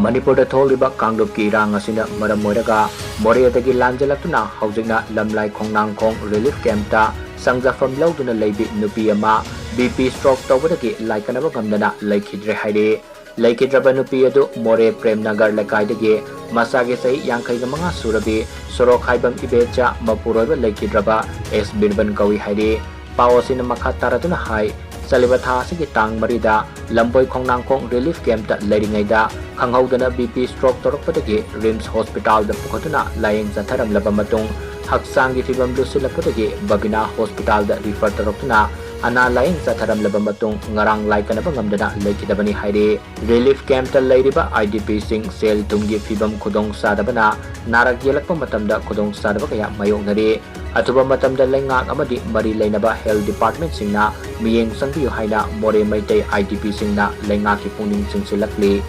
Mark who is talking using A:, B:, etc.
A: Manipur Tholiba Kanglup ki irang asina maram oiraga Moreh Dagi Lanjellaktuna haujikna lamlai khongnangkhong relief campta sangjafam lauduna Leibi Nupi ama BP stroke tawbadagi Laikanaba ngamdana Leikhidre haide Laikidraba Nupi adu Moreh Premnagar Lakaidagi masage sai yankai manga surabi sorok haibam ibecha mapuroiba Laikidraba S Birban kawi haide pawasina makha taraduna hai Salibatha sigi tang marida lamboi khongnangkhong relief camp ta leiringaida khanghaudana BP stroke torokpadagi Rims Hospital da pukhatuna layeng zatharam laba matung haksangi fibam lusilapudagi Babina Hospital da refer torokuna ana layeng zatharam laba matung ngarang laikanaba ngamdana leikidabani haide relief camp ta leiriba IDP sing sel tumgi fibam khudong sadabana narak yelakpa matamda khudong sadaba kaya mayongnari Atuba matamda lengak amadi mari lainaba health department singna miyeng sangbiyo haina Moreh Maitai IDP singna lengaki puning singsilakli